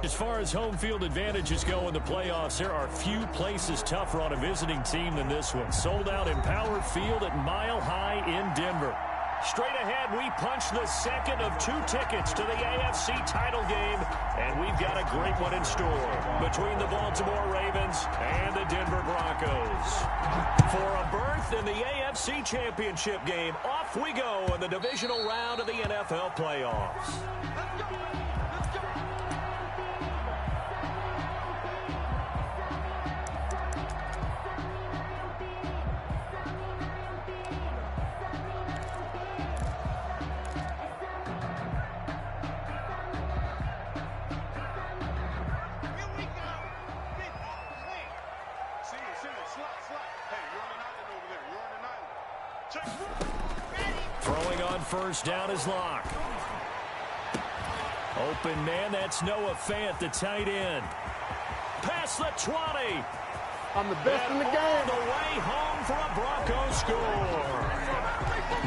As far as home field advantages go in the playoffs, there are few places tougher on a visiting team than this one. Sold out in Power Field at Mile High in Denver. Straight ahead, we punch the second of 2 tickets to the AFC title game, and we've got a great one in store between the Baltimore Ravens and the Denver Broncos. For a berth in the AFC Championship game, off we go in the divisional round of the NFL playoffs. Throwing on first down is Locke. Open man, that's Noah Fant, the tight end. Past the 20. I'm the best in the game. All the way home for a Broncos score.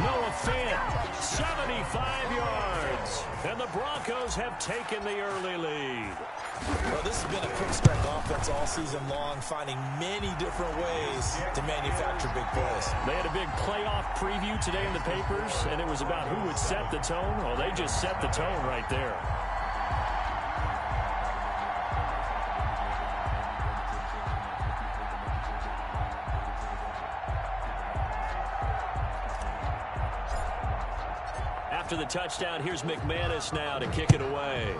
Noah Fant, 75 yards. And the Broncos have taken the early lead. Well, this has been a quick strike offense all season long, finding many different ways to manufacture big plays. They had a big playoff preview today in the papers, and it was about who would set the tone. Well, they just set the tone right there. After the touchdown, here's McManus now to kick it away.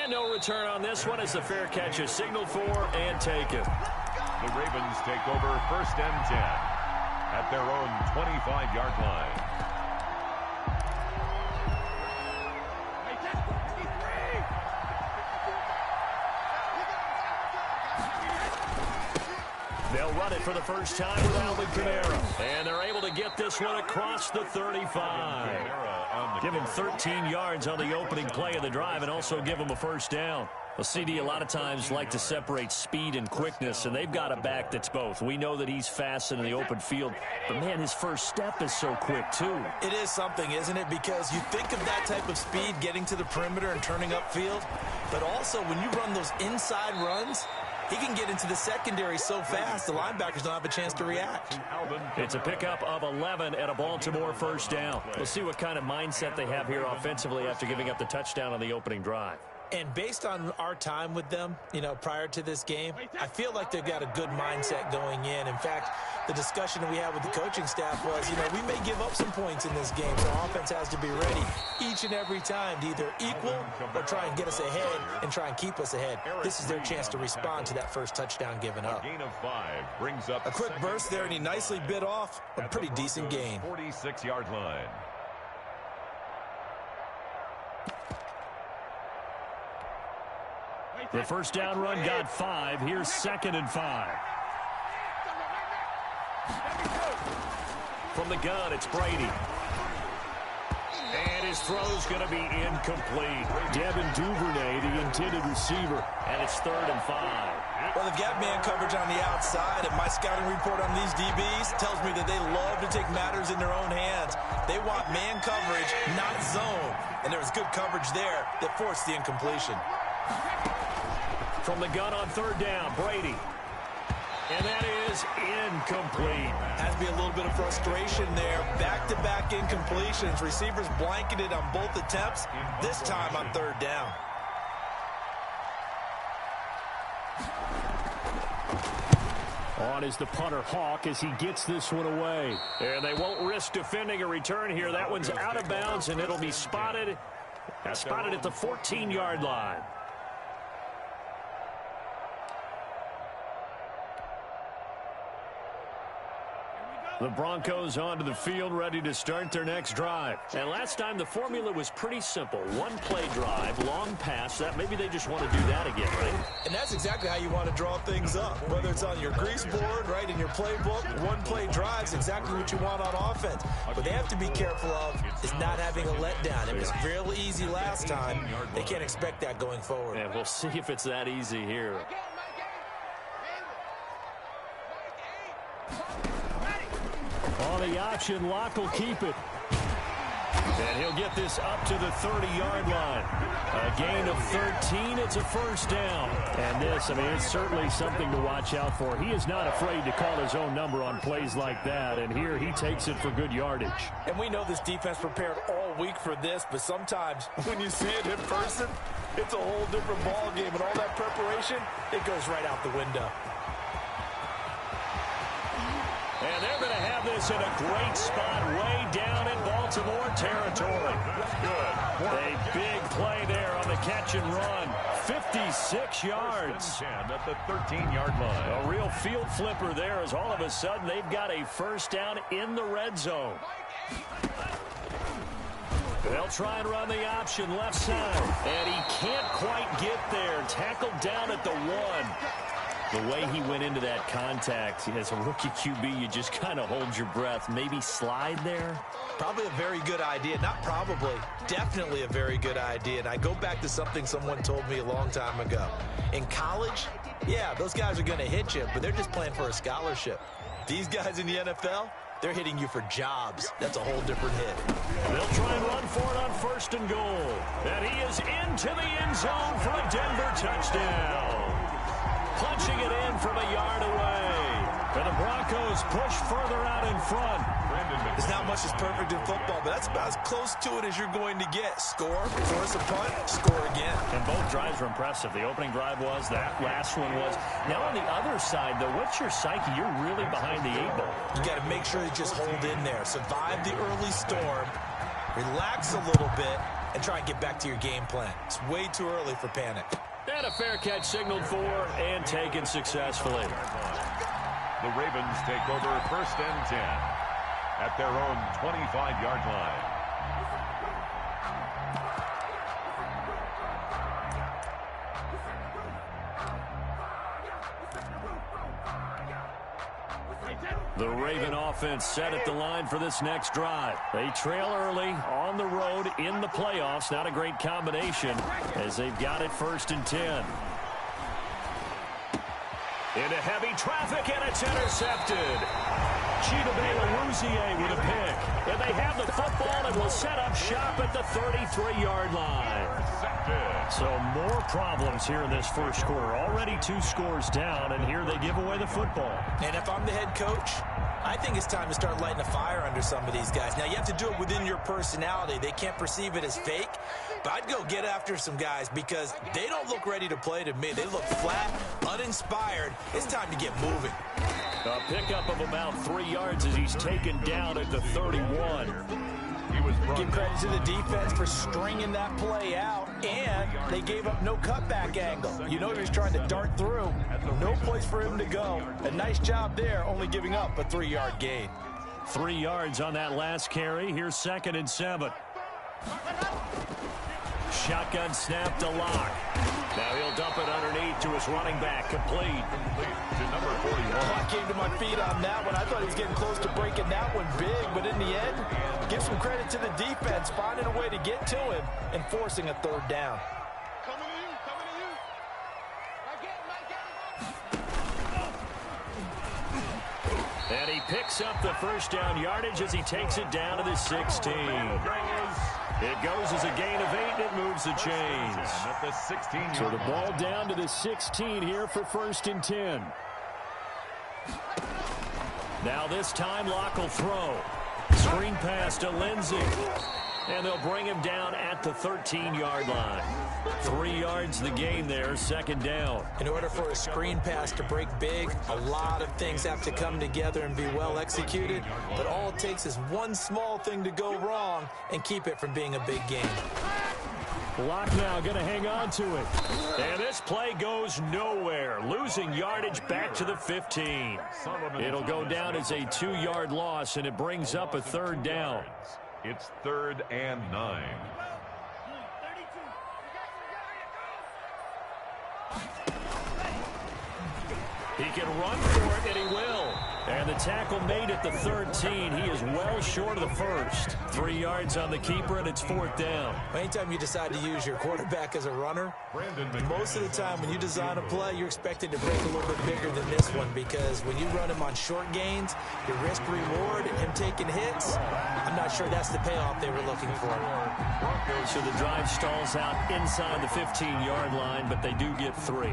And no return on this one as the fair catch is signaled for and taken. The Ravens take over 1st and 10 at their own 25-yard line. They'll run it for the first time with Alvin Kamara. And they're able to get this one across the 35. Give him 13 yards on the opening play of the drive and also give him a first down. Well, CD a lot of times like to separate speed and quickness, and they've got a back that's both. We know that he's fast in the open field, but, man, his first step is so quick, too. It is something, isn't it? Because you think of that type of speed getting to the perimeter and turning upfield, but also when you run those inside runs, he can get into the secondary so fast, the linebackers don't have a chance to react. It's a pickup of 11 at a Baltimore first down. We'll see what kind of mindset they have here offensively after giving up the touchdown on the opening drive. And based on our time with them, prior to this game, I feel like they've got a good mindset going in. In fact, the discussion we had with the coaching staff was, we may give up some points in this game, so offense has to be ready each and every time to either equal or try and get us ahead and try and keep us ahead. This is their chance to respond to that first touchdown given up. A gain of 5 brings up a quick burst there, and he nicely bit off a pretty decent gain. 46-yard line. The first down run got 5. Here's 2nd and 5. From the gun, it's Brady. And his throw's going to be incomplete. Devin Duvernay, the intended receiver, and it's 3rd and 5. Well, they've got man coverage on the outside, and my scouting report on these DBs tells me that they love to take matters in their own hands. They want man coverage, not zone. And there was good coverage there that forced the incompletion. From the gun on 3rd down, Brady. And that is incomplete. Has to be a little bit of frustration there. Back-to-back incompletions. Receivers blanketed on both attempts, this time on 3rd down. On is the punter, Hawk, as he gets this one away. And they won't risk defending a return here. That one's out of bounds, and it'll be spotted at the 14-yard line. The Broncos onto the field, ready to start their next drive. And last time, the formula was pretty simple. One-play drive, long pass. That maybe they just want to do that again, right? And that's exactly how you want to draw things up. Whether it's on your grease board, right, in your playbook, one-play drive's exactly what you want on offense. What they have to be careful of is not having a letdown. It was real easy last time. They can't expect that going forward. And we'll see if it's that easy here. On the option, Locke will keep it. And he'll get this up to the 30-yard line. A gain of 13. It's a first down. And this, I mean, it's certainly something to watch out for. He is not afraid to call his own number on plays like that. And here he takes it for good yardage. And we know this defense prepared all week for this, but sometimes when you see it in person, it's a whole different ball game. And all that preparation, it goes right out the window. And they're going to have this in a great spot way down in Baltimore territory. Good. A big play there on the catch and run. 56 yards. At the 13-yard line. A real field flipper there as all of a sudden they've got a first down in the red zone. They'll try and run the option left side. And he can't quite get there. Tackled down at the 1. The way he went into that contact, as a rookie QB, you just kind of hold your breath. Maybe slide there? Probably a very good idea. Not probably. Definitely a very good idea. And I go back to something someone told me a long time ago. In college, yeah, those guys are going to hit you, but they're just playing for a scholarship. These guys in the NFL, they're hitting you for jobs. That's a whole different hit. They'll try and run for it on first and goal. And he is into the end zone for a Denver touchdown. Punching it in from a yard away. And the Broncos push further out in front. There's not much that's perfect in football, but that's about as close to it as you're going to get. Score, force a punt, score again. And both drives were impressive. The opening drive was, that last one was. Now on the other side, though, what's your psyche? You're really behind the 8 ball. You got to make sure you just hold in there. Survive the early storm. Relax a little bit and try and get back to your game plan. It's way too early for panic. And a fair catch signaled for and taken successfully. The Ravens take over first and 10 at their own 25-yard line. The Raven offense set at the line for this next drive. They trail early on the road in the playoffs. Not a great combination as they've got it first and 10. Into heavy traffic, and it's intercepted. Chidobe with a pick. And they have the football and will set up shop at the 33-yard line. So more problems here in this first quarter. Already 2 scores down, and here they give away the football. And if I'm the head coach, I think it's time to start lighting a fire under some of these guys. Now, you have to do it within your personality. They can't perceive it as fake. But I'd go get after some guys because they don't look ready to play to me. They look flat, uninspired. It's time to get moving. A pickup of about 3 yards as he's taken down at the 31. Give credit to the defense for stringing that play out, and they gave up no cutback angle. You know he was trying to dart through. No place for him to go. A nice job there, only giving up a 3-yard gain. 3 yards on that last carry. Here's 2nd and 7. Shotgun snap to Lock. Now he'll dump it underneath to his running back. Complete to number 41. I came to my feet on that one. I thought he was getting close to breaking that one big, but in the end, give some credit to the defense, finding a way to get to him and forcing a 3rd down. And he picks up the first down yardage as he takes it down to the 16. It goes as a gain of 8, and it moves the chains. At the 16. So the ball down to the 16 here for 1st and 10. Now this time Locke will throw. Screen pass to Lindsey. And they'll bring him down at the 13-yard line. 3 yards the gain there, 2nd down. In order for a screen pass to break big, a lot of things have to come together and be well executed. But all it takes is one small thing to go wrong and keep it from being a big game. Locke now going to hang on to it. And this play goes nowhere. Losing yardage back to the 15. It'll go down as a 2-yard loss, and it brings up a 3rd down. It's 3rd and 9. He can run for it, and he will. And the tackle made at the 13. He is well short of the first. 3 yards on the keeper, and it's 4th down. Anytime you decide to use your quarterback as a runner, most of the time when you design a play, you're expected to break a little bit bigger than this one, because when you run him on short gains, your risk-reward and him taking hits, I'm not sure that's the payoff they were looking for. So the drive stalls out inside the 15-yard line, but they do get 3.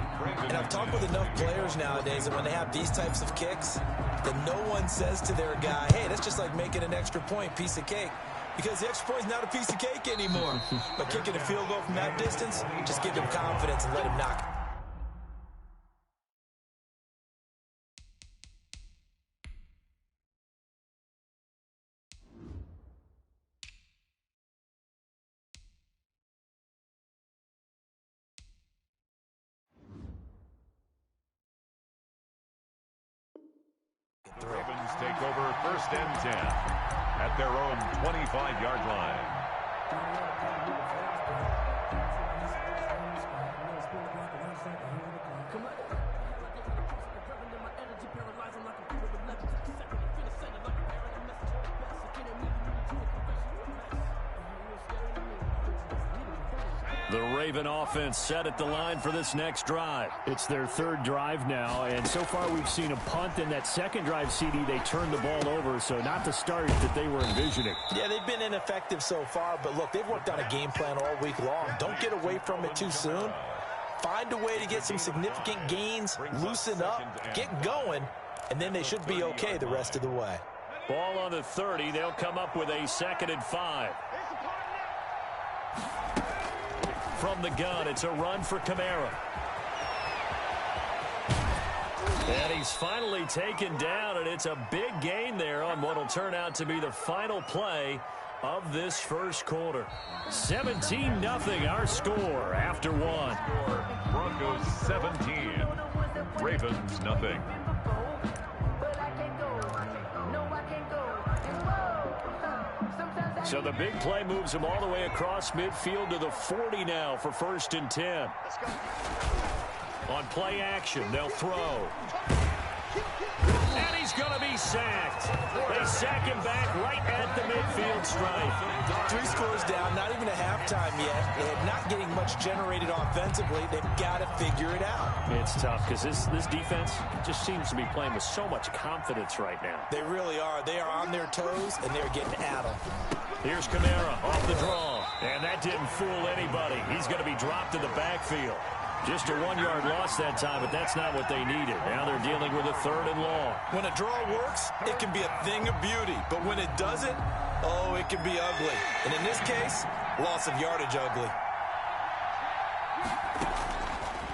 And I've talked with enough players nowadays that when they have these types of kicks, that no one says to their guy, hey, that's just like making an extra point, piece of cake. Because the extra point is not a piece of cake anymore. But kicking a field goal from that distance, just give him confidence and let him knock it. The Ravens take over 1st and 10 at their own 25-yard line. The Raven offense set at the line for this next drive. It's their 3rd drive now, and so far we've seen a punt. In that 2nd drive, CD, they turned the ball over, so not the start that they were envisioning. Yeah, they've been ineffective so far, but look, they've worked on a game plan all week long. Don't get away from it too soon. Find a way to get some significant gains, loosen up, get going, and then they should be okay the rest of the way. Ball on the 30. They'll come up with a 2nd and 5. From the gun, it's a run for Kamara. And he's finally taken down, and it's a big gain there on what will turn out to be the final play of this first quarter. 17-0 our score after 1. Broncos 17, Ravens nothing. So the big play moves him all the way across midfield to the 40 now for 1st and 10. On play action, they'll throw. And he's going to be sacked. They sack him back right at the midfield stripe. 3 scores down, not even a halftime yet. They're not getting much generated offensively. They've got to figure it out. It's tough because this defense just seems to be playing with so much confidence right now. They really are. They are on their toes, and they're getting at them. Here's Kamara off the draw. And that didn't fool anybody. He's going to be dropped in the backfield. Just a 1-yard loss that time, but that's not what they needed. Now they're dealing with a 3rd and long. When a draw works, it can be a thing of beauty. But when it doesn't, oh, it can be ugly. And in this case, loss of yardage ugly.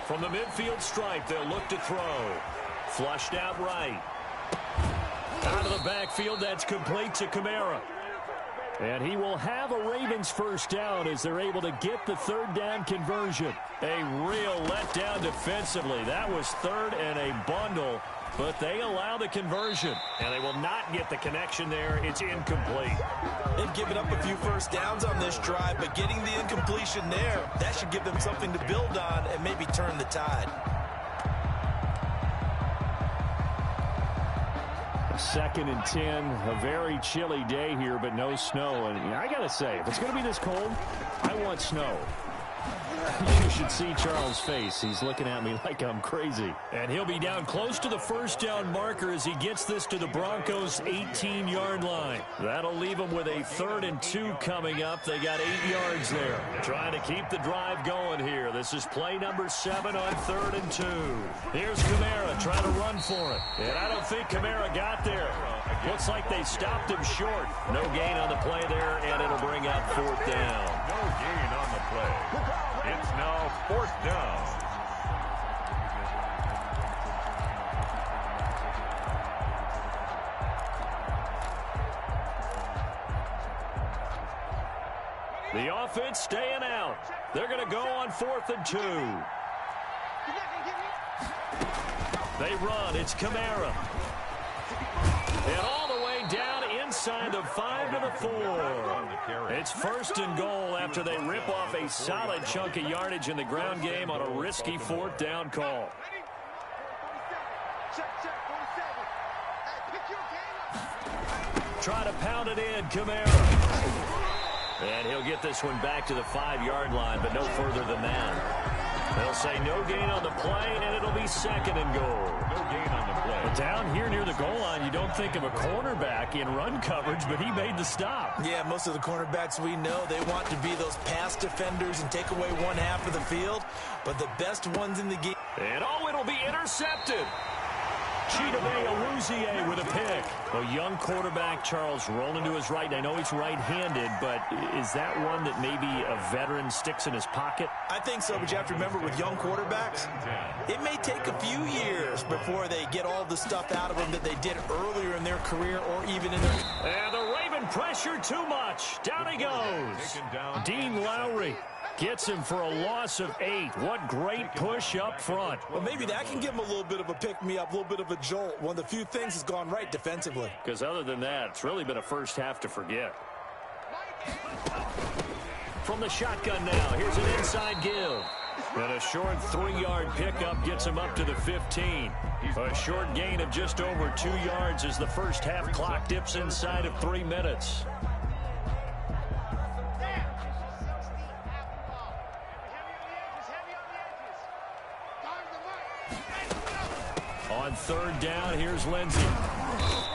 From the midfield stripe, they'll look to throw. Flushed out right. Out of the backfield, that's complete to Kamara. And he will have a Ravens 1st down as they're able to get the 3rd down conversion. A real letdown defensively. That was 3rd and a bundle, but they allow the conversion. And they will not get the connection there. It's incomplete. They've given up a few 1st downs on this drive, but getting the incompletion there, that should give them something to build on and maybe turn the tide. 2nd and 10, a very chilly day here, but no snow. And I got to say, if it's going to be this cold, I want snow. You should see Charles' face. He's looking at me like I'm crazy. And he'll be down close to the 1st down marker as he gets this to the Broncos' 18-yard line. That'll leave them with a 3rd and 2 coming up. They got 8 yards there. Trying to keep the drive going here. This is play number 7 on 3rd and 2. Here's Kamara trying to run for it. And I don't think Kamara got there. Looks like they stopped him short. No gain on the play there, and it'll bring up 4th down. No gain on the play. It's now 4th down. The offense staying out. They're going to go on 4th and 2. They run. It's Kamara. And all the way down inside the 5 to the 4. It's 1st and goal after they rip off a solid chunk of yardage in the ground game on a risky 4th down call. try to pound it in. Kamara. And he'll get this one back to the 5-yard line, but no further than that. They'll say no gain on the play, and it'll be second and goal. No gain on the play. But down here near the goal line, you don't think of a cornerback in run coverage, but he made the stop. Yeah, most of the cornerbacks we know, they want to be those pass defenders and take away one half of the field. But the best ones in the game. And it'll be intercepted. Chidobe Awuzie with a pick. A young quarterback, Charles, rolling to his right. I know he's right-handed, but is that one that maybe a veteran sticks in his pocket? I think so, but you have to remember with young quarterbacks, it may take a few years before they get all the stuff out of them that they did earlier in their career or even in their... And the Raven pressure too much. Down he goes. Dean Lowry gets him for a loss of 8. What great push up front. Well, maybe that can give him a little bit of a pick-me-up, a little bit of a jolt. One of the few things has gone right defensively. Because other than that, it's really been a first half to forget. From the shotgun now, here's an inside give. And a short 3-yard pickup gets him up to the 15. A short gain of just over 2 yards as the first half clock dips inside of 3 minutes. On third down, here's Lindsey.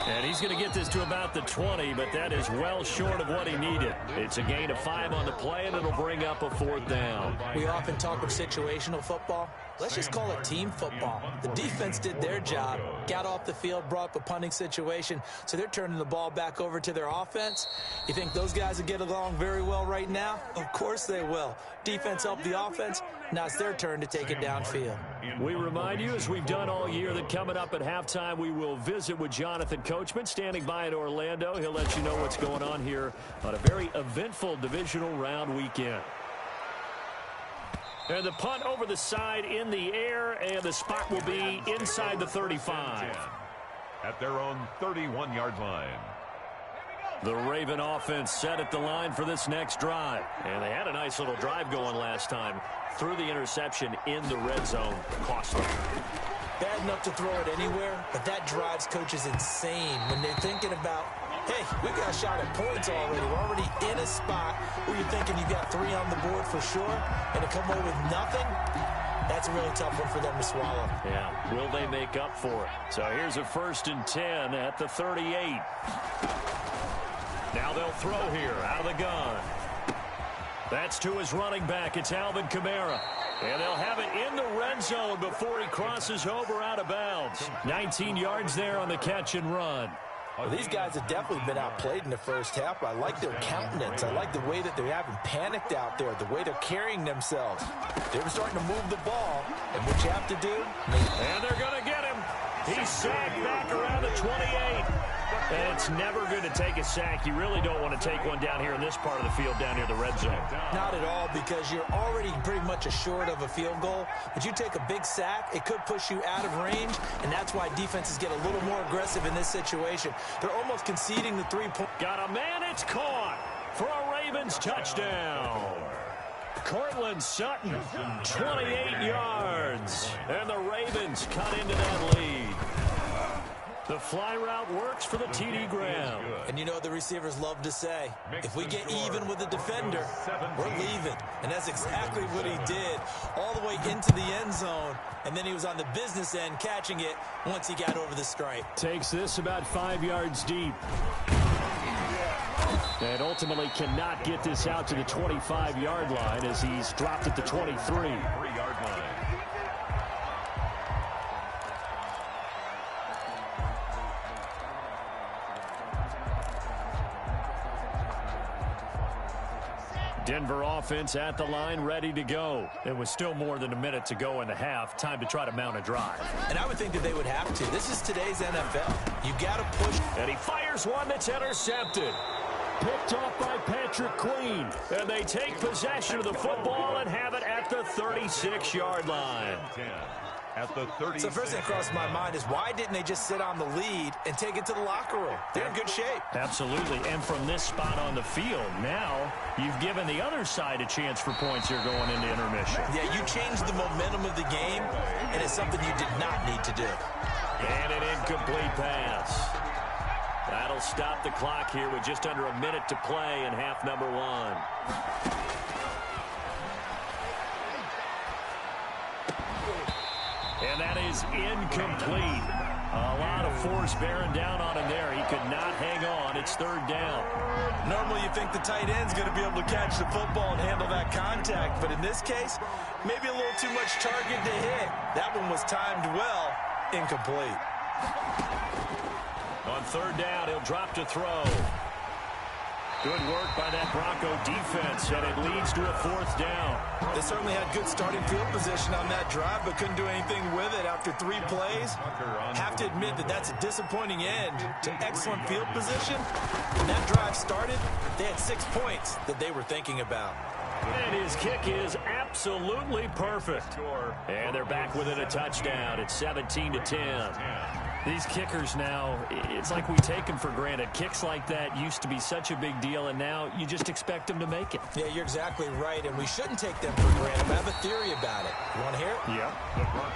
And he's going to get this to about the 20, but that is well short of what he needed. It's a gain of 5 on the play, and it'll bring up a 4th down. We often talk of situational football. Let's just call it team football. The defense did their job, got off the field, brought up a punting situation, so they're turning the ball back over to their offense. You think those guys will get along very well right now? Of course they will. Defense helped the offense. Now it's their turn to take it downfield. We remind you, as we've done all year, that coming up at halftime, we will visit with Jonathan Coachman, standing by in Orlando. He'll let you know what's going on here on a very eventful divisional round weekend. And the punt over the side in the air, and the spot will be inside the 35. At their own 31-yard line. The Raven offense set at the line for this next drive. And they had a nice little drive going last time. Threw the interception in the red zone. Cost them. Bad enough to throw it anywhere, but that drives coaches insane when they're thinking about, hey, we got a shot at points already. We're already in a spot where you're thinking you've got 3 on the board for sure, and to come away with nothing, that's a really tough one for them to swallow. Yeah, will they make up for it? So here's a 1st and 10 at the 38. Now they'll throw here out of the gun. That's to his running back. It's Alvin Kamara. And they'll have it in the red zone before he crosses over out of bounds. 19 yards there on the catch and run. Well, these guys have definitely been outplayed in the first half. I like their countenance. I like the way that they haven't panicked out there, the way they're carrying themselves. They're starting to move the ball, and what you have to do... And they're going to get him. He's sacked back around the 28. And it's never good to take a sack. You really don't want to take one down here in this part of the field, down near the red zone. Not at all, because you're already pretty much assured of a field goal. But you take a big sack, it could push you out of range, and that's why defenses get a little more aggressive in this situation. They're almost conceding the 3-point. Got a man, it's caught for a Ravens touchdown. Cortland Sutton, 28 yards. And the Ravens cut into that lead. The fly route works for the TD Graham. And you know what the receivers love to say? If we get even with the defender, we're leaving. And that's exactly what he did. All the way into the end zone. And then he was on the business end catching it once he got over the stripe. Takes this about 5 yards deep. And ultimately cannot get this out to the 25-yard line as he's dropped at the 23. 3-yard line. Denver offense at the line, ready to go. It was still more than a minute to go in the half. Time to try to mount a drive. And I would think that they would have to. This is today's NFL. You got to push. And he fires one that's intercepted. Picked off by Patrick Queen. And they take possession of the football and have it at the 36-yard line. At the 30. So the first thing that crossed my mind is why didn't they just sit on the lead and take it to the locker room? They're in good shape. Absolutely. And from this spot on the field, now you've given the other side a chance for points here going into intermission. Yeah, you changed the momentum of the game, and it's something you did not need to do. And an incomplete pass. That'll they'll stop the clock here with just under a minute to play in half number one. And that is incomplete. A lot of force bearing down on him there. He could not hang on. It's third down. Normally you think the tight end's going to be able to catch the football and handle that contact, but in this case, maybe a little too much target to hit. That one was timed well. Incomplete. On third down, he'll drop to throw. Good work by that Bronco defense, and it leads to a fourth down. They certainly had good starting field position on that drive, but couldn't do anything with it after 3 plays. Have to admit that that's a disappointing end to excellent field position. When that drive started, they had 6 points that they were thinking about. And his kick is absolutely perfect. And they're back within a touchdown. It's 17-10. These kickers now, it's like we take them for granted. Kicks like that used to be such a big deal, and now you just expect them to make it. Yeah, you're exactly right, and we shouldn't take them for granted. I have a theory about it. You want to hear it? Yeah.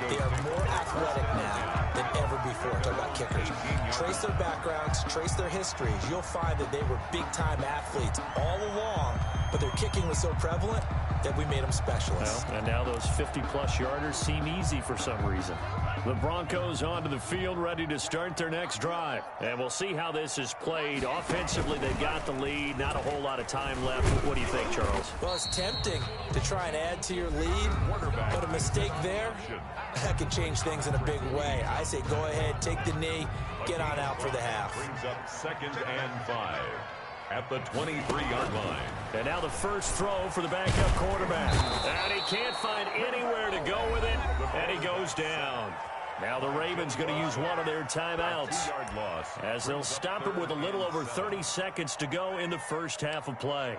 They are more athletic now than ever before. Talk about kickers. Trace their backgrounds, trace their histories. You'll find that they were big-time athletes all along, but their kicking was so prevalent that we made them specialists. Well, and now those 50-plus yarders seem easy for some reason. The Broncos onto the field, ready to start their next drive. And we'll see how this is played. Offensively, they've got the lead. Not a whole lot of time left. What do you think, Charles? Well, it's tempting to try and add to your lead, but a mistake there, that could change things in a big way. I say go ahead, take the knee, get on out for the half. Brings up 2nd and 5 at the 23-yard line. And now the first throw for the backup quarterback. And he can't find anywhere to go with it, and he goes down. Now the Ravens going to use one of their timeouts as they'll stop it with a little over 30 seconds to go in the first half of play.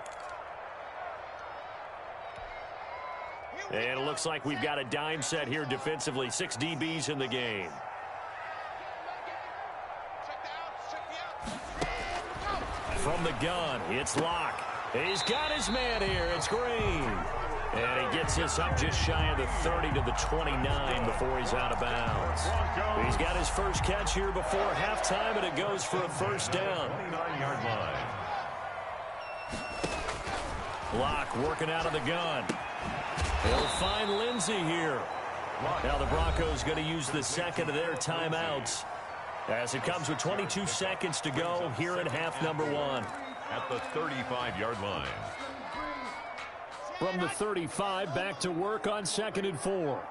And it looks like we've got a dime set here defensively. 6 DBs in the game. From the gun, it's Locke. He's got his man here. It's Green. And he gets this up just shy of the 30 to the 29 before he's out of bounds. He's got his first catch here before halftime, and it goes for a first down. 29-yard line. Locke working out of the gun. He'll find Lindsey here. Now the Broncos going to use the second of their timeouts as it comes with 22 seconds to go here in half number one. At the 35-yard line. From the 35, back to work on 2nd and 4.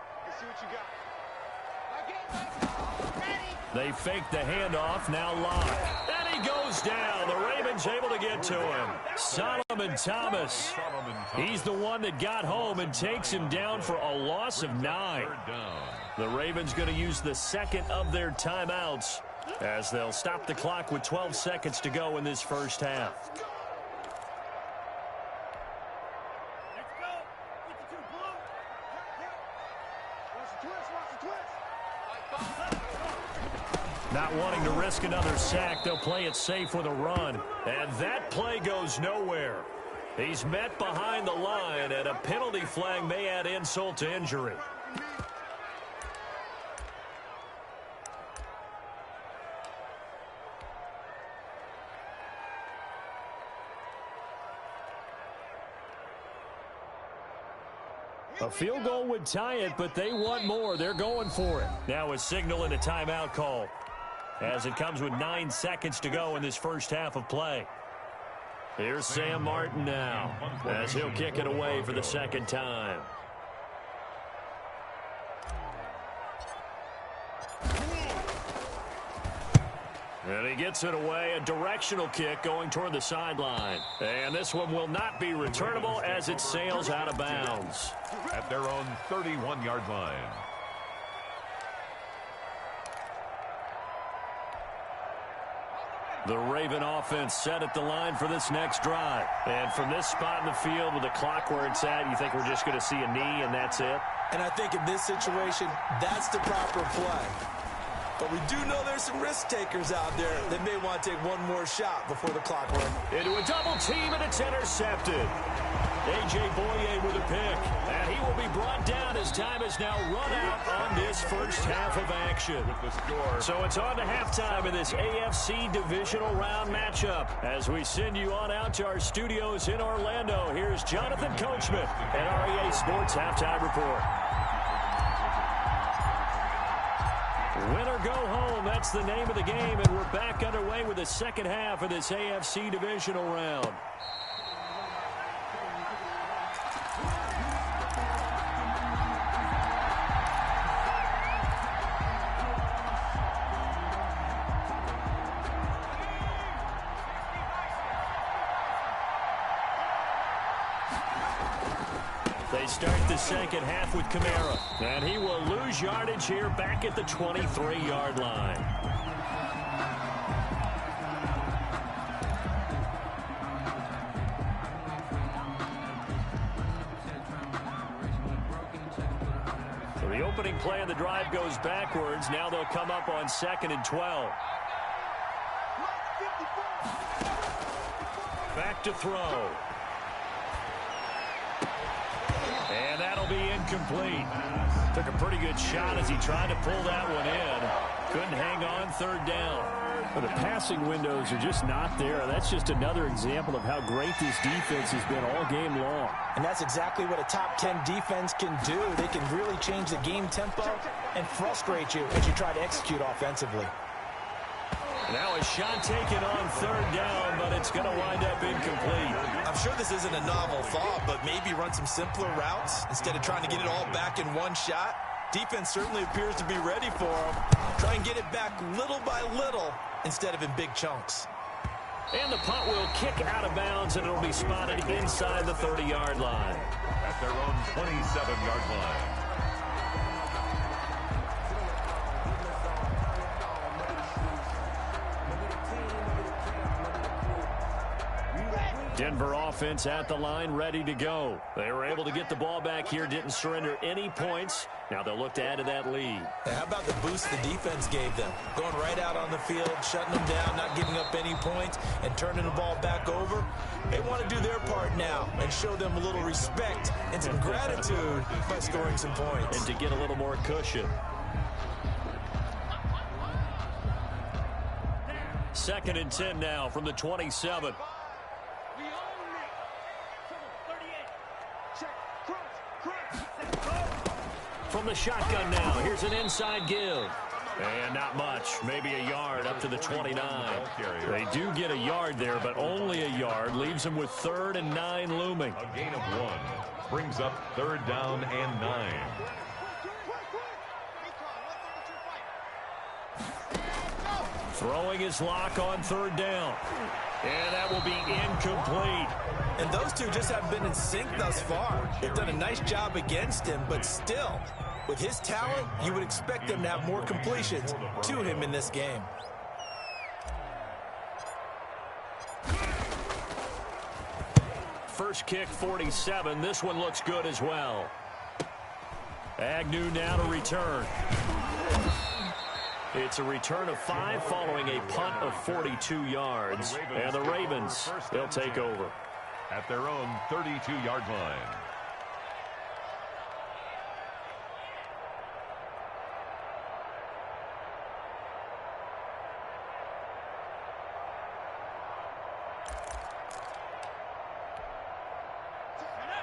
They fake the handoff, now Locke. And he goes down. The Ravens able to get to him. Solomon Thomas. He's the one that got home and takes him down for a loss of 9. The Ravens going to use the second of their timeouts as they'll stop the clock with 12 seconds to go in this first half. Not wanting to risk another sack, they'll play it safe with a run. And that play goes nowhere. He's met behind the line, and a penalty flag may add insult to injury. A field goal would tie it, but they want more. They're going for it. Now a signal and a timeout call as it comes with 9 seconds to go in this first half of play. Here's Sam Martin now as he'll kick it away for the second time. And he gets it away, a directional kick going toward the sideline. And this one will not be returnable as it sails out of bounds. At their own 31-yard line. The Raven offense set at the line for this next drive. And from this spot in the field with the clock where it's at, you think we're just going to see a knee and that's it? And I think in this situation, that's the proper play. But we do know there's some risk takers out there that may want to take one more shot before the clock runs. Into a double team, and it's intercepted. A.J. Boye with a pick, and he will be brought down as time has now run out on this first half of action. So it's on to halftime in this AFC divisional round matchup. As we send you on out to our studios in Orlando, here's Jonathan Coachman at REA Sports Halftime Report. Win or go home, that's the name of the game, and we're back underway with the second half of this AFC divisional round. They start the second half with Kamara, and he will lose yardage here back at the 23-yard line. So the opening play of the drive goes backwards. Now they'll come up on 2nd and 12. Back to throw. And that'll be incomplete. Took a pretty good shot as he tried to pull that one in. Couldn't hang on, third down. Well, the passing windows are just not there. That's just another example of how great this defense has been all game long. And that's exactly what a top 10 defense can do. They can really change the game tempo and frustrate you as you try to execute offensively. Now a shot taken on third down, but it's going to wind up incomplete. I'm sure this isn't a novel thought, but maybe run some simpler routes instead of trying to get it all back in one shot. Defense certainly appears to be ready for them. Try and get it back little by little instead of in big chunks. And the punt will kick out of bounds, and it'll be spotted inside the 30-yard line. At their own 27-yard line. Denver offense at the line, ready to go. They were able to get the ball back here, didn't surrender any points. Now they'll look to add to that lead. How about the boost the defense gave them? Going right out on the field, shutting them down, not giving up any points, and turning the ball back over. They want to do their part now and show them a little respect and some gratitude by scoring some points. And to get a little more cushion. 2nd and 10 now from the 27. From the shotgun now, here's an inside give. And not much, maybe a yard up to the 29. They do get a yard there, but only a yard. Leaves them with 3rd and 9 looming. A gain of 1 brings up 3rd down and 9. Throwing his lock on 3rd down. And that will be incomplete. And those two just haven't been in sync thus far. They've done a nice job against him, but still, with his talent, you would expect them to have more completions to him in this game. First kick, 47. This one looks good as well. Agnew now to return. It's a return of 5 following a punt of 42 yards. And the Ravens, they'll take over. At their own 32-yard line.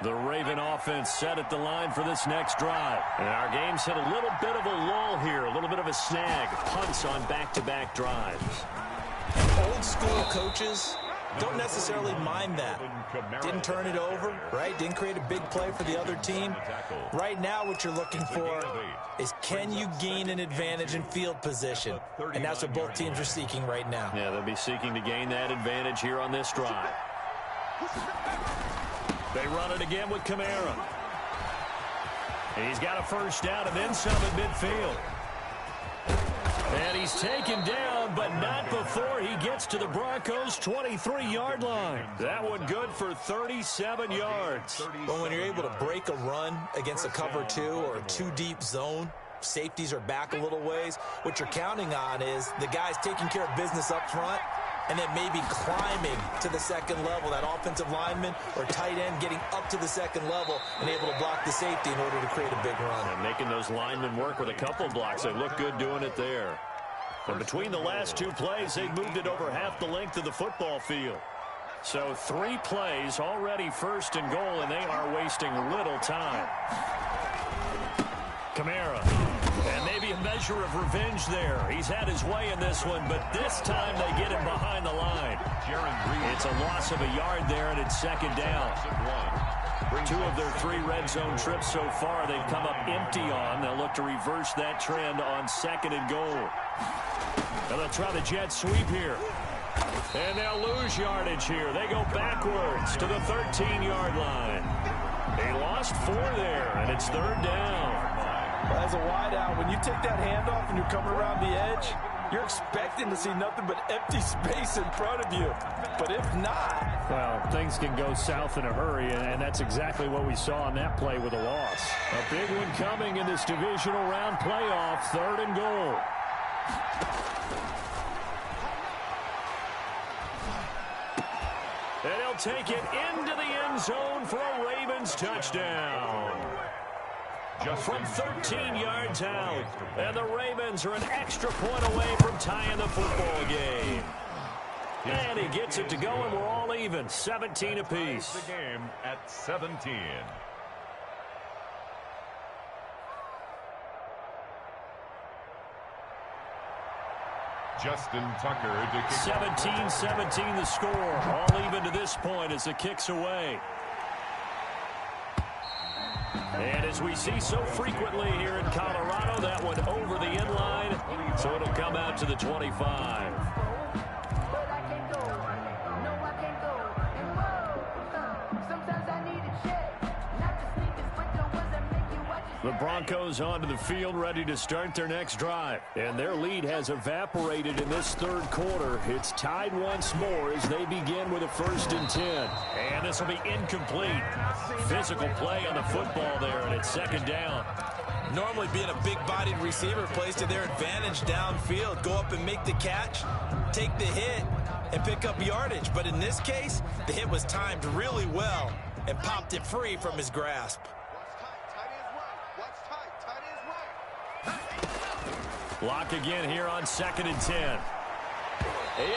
The Raven offense set at the line for this next drive. And our game's hit a little bit of a lull here, a little bit of a snag. Punts on back-to-back drives. Old school coaches don't necessarily mind that. Didn't turn it over, right? Didn't create a big play for the other team. Right now what you're looking for is, can you gain an advantage in field position? And that's what both teams are seeking right now. Yeah, they'll be seeking to gain that advantage here on this drive. They run it again with Kamara. He's got a first down and then some at midfield. And he's taken down, but not before he gets to the Broncos' 23-yard line. That one good for 37 yards. Well, when you're able to break a run against a cover 2 or a 2-deep zone, safeties are back a little ways. What you're counting on is the guys taking care of business up front and then maybe climbing to the second level, that offensive lineman or tight end getting up to the second level and able to block the safety in order to create a big run. And making those linemen work with a couple blocks. They look good doing it there. And between the last two plays, they've moved it over half the length of the football field. So 3 plays already first and goal, and they are wasting little time. Kamara. And maybe a measure of revenge there. He's had his way in this one, but this time they get him behind the line. It's a loss of a yard there, and it's second down. 2 of their 3 red zone trips so far they've come up empty on. They'll look to reverse that trend on second and goal. And they'll try the jet sweep here. And they'll lose yardage here. They go backwards to the 13-yard line. They lost 4 there, and it's third down. As a wideout, when you take that handoff and you're coming around the edge, you're expecting to see nothing but empty space in front of you. But if not... Well, things can go south in a hurry, and that's exactly what we saw on that play with a loss. A big one coming in this divisional round playoff, third and goal. And he'll take it into the end zone for a Ravens touchdown. From 13 yards out. And the Ravens are an extra point away from tying the football game. And he gets it to go, and we're all even. 17 apiece. The game at 17. Justin Tucker to kick. 17-17 the score. All even to this point as the kick's away. And as we see so frequently here in Colorado, that one over the end line, so it'll come out to the 25. The Broncos onto the field, ready to start their next drive. And their lead has evaporated in this third quarter. It's tied once more as they begin with a 1st and 10. And this will be incomplete. Physical play on the football there, and it's second down. Normally being a big-bodied receiver plays to their advantage downfield. Go up and make the catch, take the hit, and pick up yardage. But in this case, the hit was timed really well and popped it free from his grasp. Lock again here on 2nd and 10.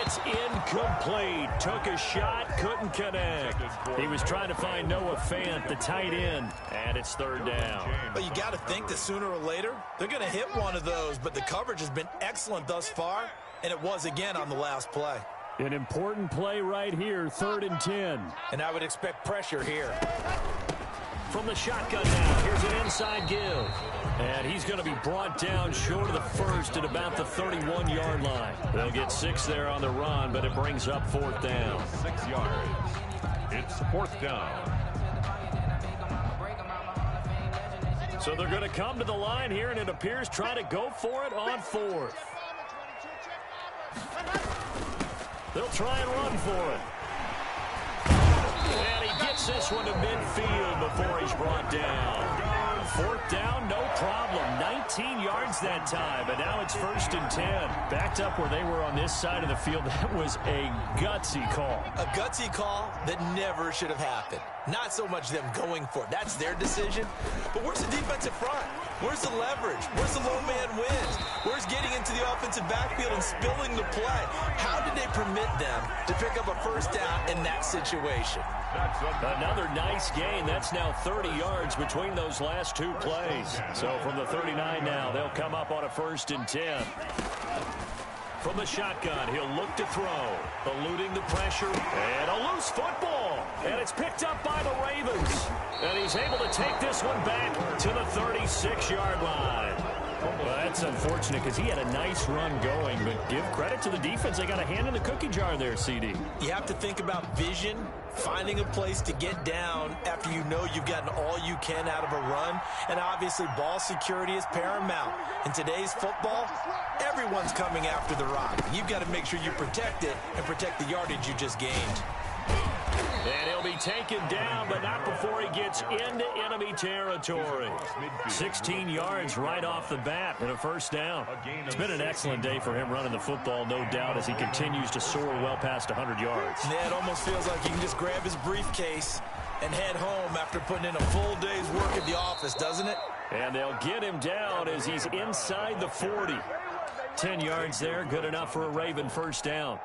It's incomplete. Took a shot, couldn't connect. He was trying to find Noah Fant, the tight end, and it's third down. But you got to think that sooner or later, they're going to hit one of those, but the coverage has been excellent thus far, and it was again on the last play. An important play right here, 3rd and 10. And I would expect pressure here. From the shotgun now, here's an inside give. And he's going to be brought down short of the first at about the 31-yard line. They'll get 6 there on the run, but it brings up 4th down. 6 yards. It's 4th down. So they're going to come to the line here, and it appears trying to go for it on 4th. They'll try and run for it. And he gets this one to midfield before he's brought down. 4th down, no problem. 19 yards that time, but now it's 1st and 10. Backed up where they were on this side of the field. That was a gutsy call. A gutsy call that never should have happened. Not so much them going for it. That's their decision. But where's the defensive front? Where's the leverage? Where's the low man wins? Where's getting into the offensive backfield and spilling the play? How did they permit them to pick up a 1st down in that situation? Another nice gain. That's now 30 yards between those last 2 plays. So from the 39 now, they'll come up on a 1st and 10. From the shotgun, he'll look to throw. Eluding the pressure. And a loose football. And it's picked up by the Ravens. And he's able to take this one back to the 36-yard line. Well, that's unfortunate because he had a nice run going, but give credit to the defense. They got a hand in the cookie jar there, CD. You have to think about vision, finding a place to get down after you know you've gotten all you can out of a run, and obviously ball security is paramount. In today's football, everyone's coming after the rock. You've got to make sure you protect it and protect the yardage you just gained. And he'll be taken down, but not before he gets into enemy territory. 16 yards right off the bat and a first down. It's been an excellent day for him running the football, no doubt, as he continues to soar well past 100 yards. Yeah, it almost feels like he can just grab his briefcase and head home after putting in a full day's work at the office, doesn't it? And they'll get him down as he's inside the 40. 10 yards there, good enough for a Raven first down.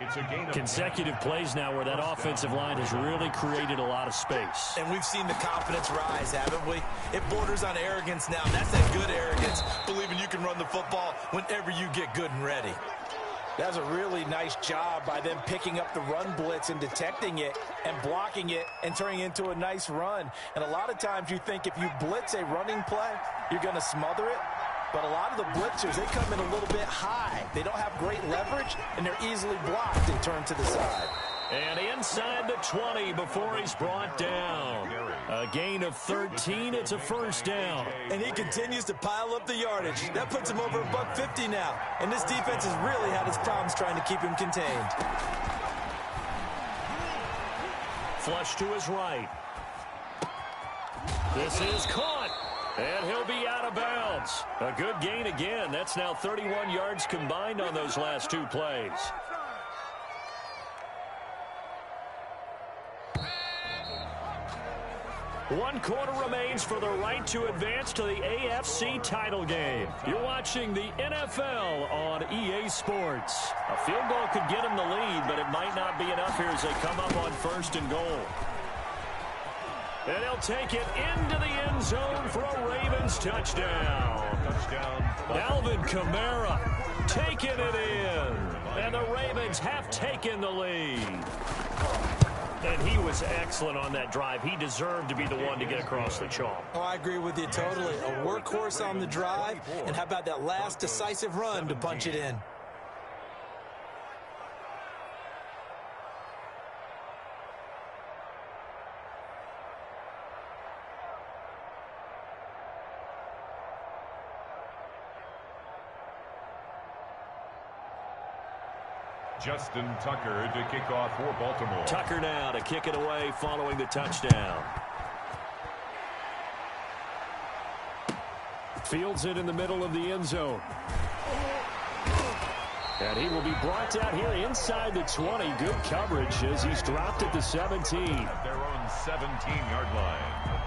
It's a gain of consecutive plays now where that offensive line has really created a lot of space. And we've seen the confidence rise, haven't we? It borders on arrogance now. That's that good arrogance, believing you can run the football whenever you get good and ready. That's a really nice job by them picking up the run blitz and detecting it and blocking it and turning it into a nice run. And a lot of times you think if you blitz a running play, you're going to smother it. But a lot of the blitzers, they come in a little bit high. They don't have great leverage, and they're easily blocked and turned to the side. And inside the 20 before he's brought down. A gain of 13. It's a first down. And he continues to pile up the yardage. That puts him over $150 now. And this defense has really had its problems trying to keep him contained. Flush to his right. This is caught. And he'll be out of bounds. A good gain again. That's now 31 yards combined on those last two plays. One quarter remains for the right to advance to the AFC title game. You're watching the NFL on EA Sports. A field goal could get him the lead, but it might not be enough here as they come up on 1st and goal. And he'll take it into the end zone for a Ravens touchdown. Alvin Kamara taking it in. And the Ravens have taken the lead. And he was excellent on that drive. He deserved to be the one to get across the chalk. Oh, I agree with you totally. A workhorse on the drive. And how about that last decisive run to punch it in? Justin Tucker to kick off for Baltimore. Tucker now to kick it away following the touchdown. Fields it in the middle of the end zone. And he will be brought down here inside the 20. Good coverage as he's dropped at the 17. At their own 17-yard line.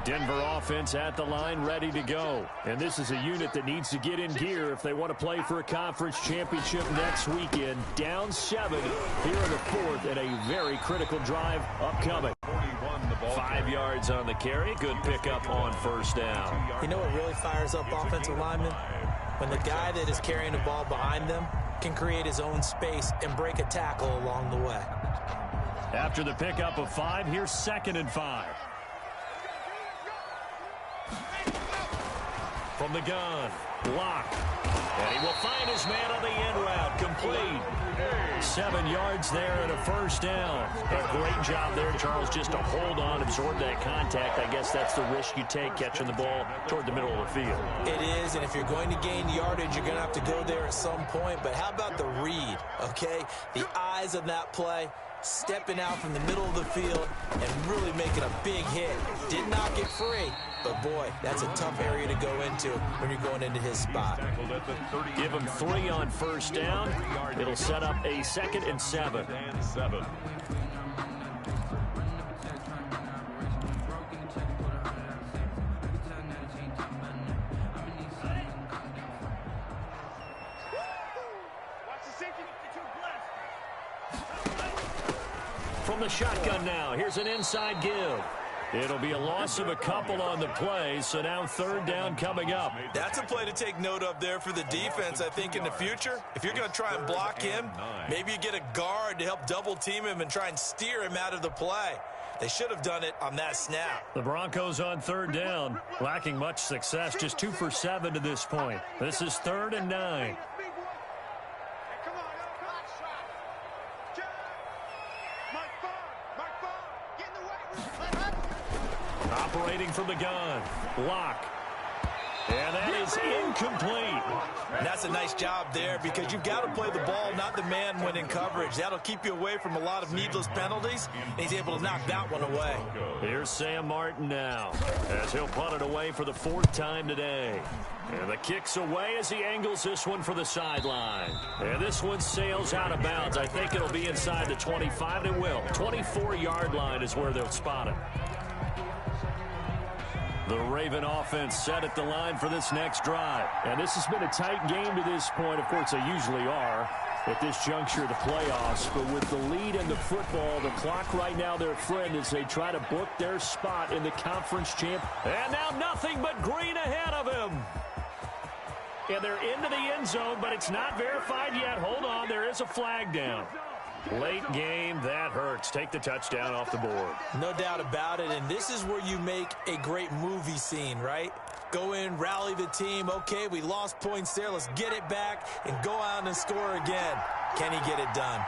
Denver offense at the line, ready to go. And this is a unit that needs to get in gear if they want to play for a conference championship next weekend. Down 7 here in the 4th and a very critical drive upcoming. 5 yards on the carry. Good pickup on first down. You know what really fires up offensive linemen? When the guy that is carrying the ball behind them can create his own space and break a tackle along the way. After the pickup of 5, here's 2nd and 5. From the gun, block. And he will find his man on the end route, complete. 7 yards there and a first down. A great job there, Charles, just to hold on, absorb that contact. I guess that's the risk you take catching the ball toward the middle of the field. It is, and if you're going to gain yardage, you're going to have to go there at some point. But how about the read, okay? The eyes of that play, stepping out from the middle of the field and really making a big hit. Did not get free, but boy, that's a tough area to go into when you're going into his spot. Give him 3 on first down. It'll set up a 2nd and 7. From the shotgun now, here's an inside give. It'll be a loss of a couple on the play, so now 3rd down coming up. That's a play to take note of there for the defense, I think, in the future. If you're going to try and block him, maybe you get a guard to help double team him and try and steer him out of the play. They should have done it on that snap. The Broncos on 3rd down, lacking much success, just 2 for 7 to this point. This is 3rd and 9. Operating from the gun. Lock. And that is incomplete. And that's a nice job there because you've got to play the ball, not the man when in coverage. That'll keep you away from a lot of needless penalties, and he's able to knock that one away. Here's Sam Martin now as he'll punt it away for the 4th time today. And the kick's away as he angles this one for the sideline. And this one sails out of bounds. I think it'll be inside the 25, and it will. 24-yard line is where they'll spot it. The Raven offense set at the line for this next drive. And this has been a tight game to this point. Of course, they usually are at this juncture of the playoffs. But with the lead in the football, the clock right now their friend as they try to book their spot in the conference champ. And now nothing but green ahead of him. And they're into the end zone, but it's not verified yet. Hold on, there is a flag down. Late game, that hurts. Take the touchdown off the board. No doubt about it, and this is where you make a great movie scene, right? Go in, rally the team. Okay, we lost points there. Let's get it back and go out and score again. Can he get it done?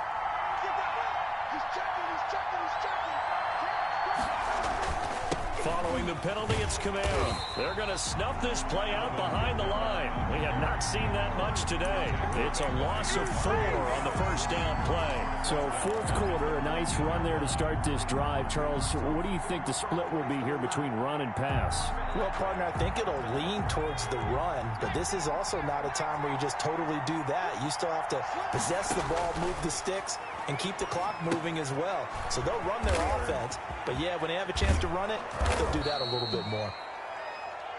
Following the penalty, it's Camara. They're going to snuff this play out behind the line. We have not seen that much today. It's a loss of 4 on the first down play. So 4th quarter, a nice run there to start this drive. Charles, what do you think the split will be here between run and pass? Well, partner, I think it'll lean towards the run, but this is also not a time where you just totally do that. You still have to possess the ball, move the sticks, and keep the clock moving as well. So they'll run their offense, but yeah, when they have a chance to run it, they'll do that a little bit more.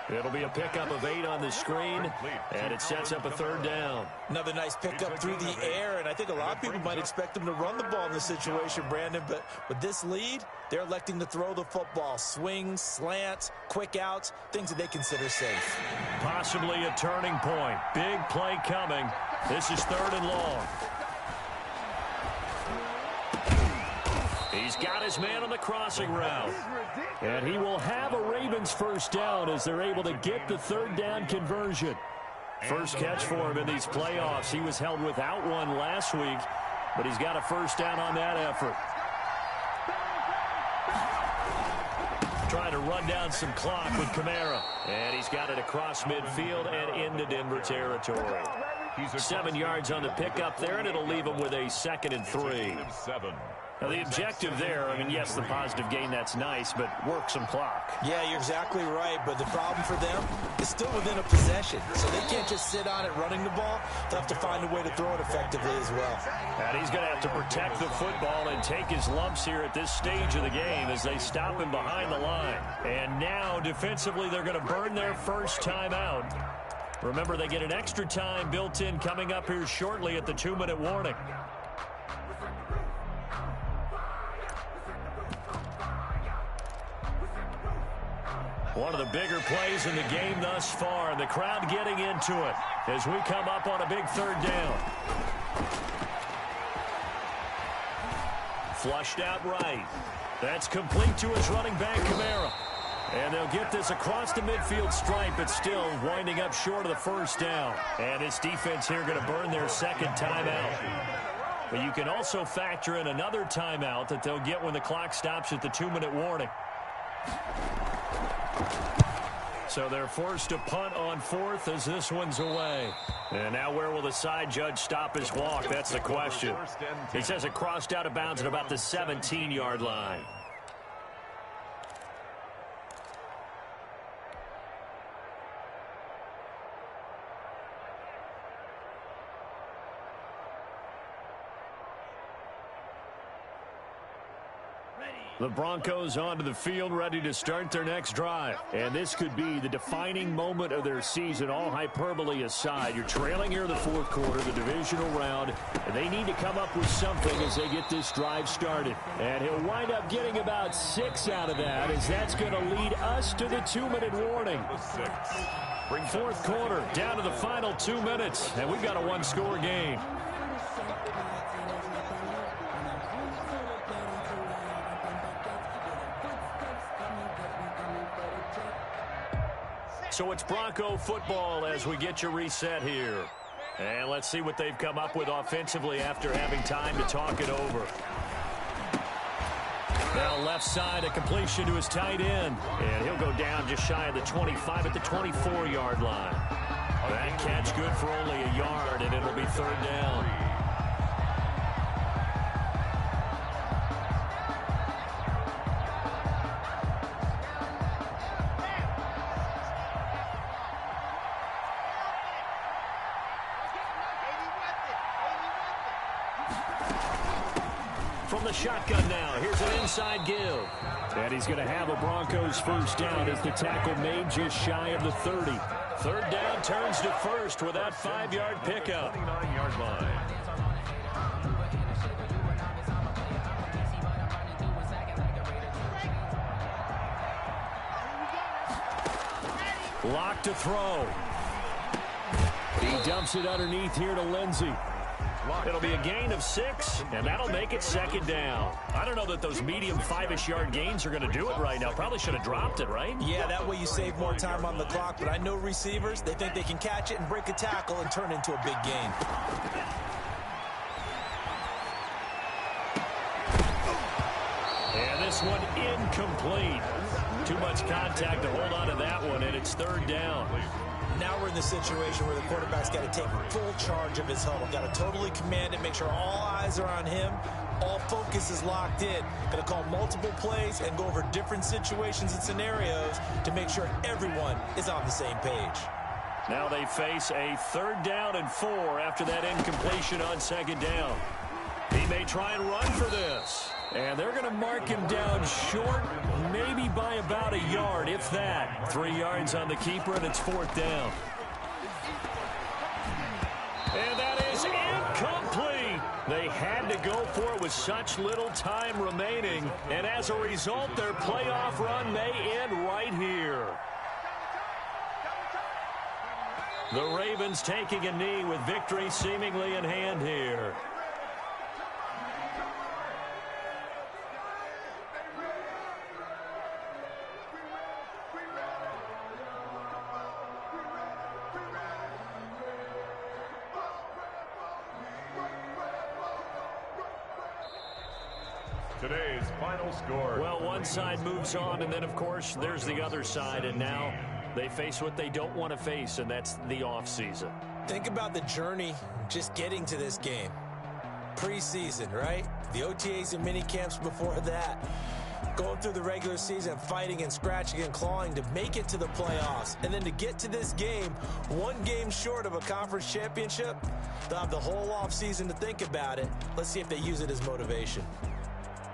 It'll be a pickup of 8 on the screen, and it sets up a 3rd down. Another nice pickup through the air, and I think a lot of people might expect them to run the ball in this situation, Brandon, but with this lead, they're electing to throw the football. Swings, slants, quick outs, things that they consider safe. Possibly a turning point. Big play coming. This is 3rd and long. He's got his man on the crossing route. And he will have a Ravens first down as they're able to get the 3rd down conversion. First catch for him in these playoffs. He was held without one last week, but he's got a first down on that effort. Trying to run down some clock with Camara. And he's got it across midfield and into Denver territory. 7 yards on the pickup there, and it'll leave him with a 2nd and 3. Now, the objective there, I mean, yes, the positive gain, that's nice, but work some clock. Yeah, you're exactly right, but the problem for them is still within a possession, so they can't just sit on it running the ball. They'll have to find a way to throw it effectively as well. And he's going to have to protect the football and take his lumps here at this stage of the game as they stop him behind the line. And now, defensively, they're going to burn their first timeout. Remember, they get an extra time built in coming up here shortly at the 2-minute warning. One of the bigger plays in the game thus far, and the crowd getting into it as we come up on a big 3rd down. Flushed out right. That's complete to his running back, Camara. And they'll get this across the midfield stripe, but still winding up short of the first down. And this defense here going to burn their 2nd timeout. But you can also factor in another timeout that they'll get when the clock stops at the 2-minute warning. So they're forced to punt on 4th as this one's away. And now where will the side judge stop his walk? That's the question. He says it crossed out of bounds at about the 17-yard line. The Broncos onto the field, ready to start their next drive. And this could be the defining moment of their season, all hyperbole aside. You're trailing here in the 4th quarter, the divisional round, and they need to come up with something as they get this drive started. And he'll wind up getting about 6 out of that, as that's going to lead us to the 2-minute warning. 4th quarter, down to the final 2 minutes, and we've got a 1-score game. So it's Bronco football as we get you reset here. And let's see what they've come up with offensively after having time to talk it over. Now left side, a completion to his tight end. And he'll go down just shy of the 25 at the 24-yard line. That catch good for only a yard, and it'll be 3rd down. From the shotgun now, here's an inside give. And he's going to have a Broncos 1st down as the tackle made just shy of the 30. 3rd down turns to 1st with that 5-yard pickup. 29-yard line. Lock to throw. He dumps it underneath here to Lindsey. It'll be a gain of 6, and that'll make it 2nd down. I don't know that those medium 5-ish yard gains are going to do it right now. Probably should have dropped it, right? Yeah, that way you save more time on the clock, but I know receivers, they think they can catch it and break a tackle and turn into a big gain. And this one incomplete. Too much contact to hold on to that one, and it's 3rd down. Now we're in the situation where the quarterback's got to take full charge of his huddle. Got to totally command it, make sure all eyes are on him. All focus is locked in. Got to call multiple plays and go over different situations and scenarios to make sure everyone is on the same page. Now they face a 3rd down and 4 after that incompletion on 2nd down. He may try and run for this. And they're going to mark him down short, maybe by about a yard, if that. 3 yards on the keeper, and it's 4th down. And that is incomplete. They had to go for it with such little time remaining. And as a result, their playoff run may end right here. The Ravens taking a knee with victory seemingly in hand here. Today's final score. Well, one side moves on, and then, of course, there's the other side, and now they face what they don't want to face, and that's the offseason. Think about the journey just getting to this game. Preseason, right? The OTAs and mini camps before that. Going through the regular season, fighting and scratching and clawing to make it to the playoffs. And then to get to this game, 1 game short of a conference championship, they'll have the whole offseason to think about it. Let's see if they use it as motivation.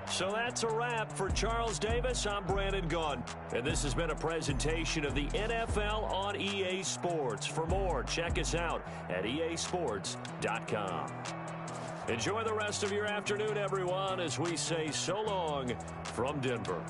So that's a wrap for Charles Davis. I'm Brandon Gaudin, and this has been a presentation of the NFL on EA Sports. For more, check us out at easports.com. Enjoy the rest of your afternoon, everyone, as we say so long from Denver.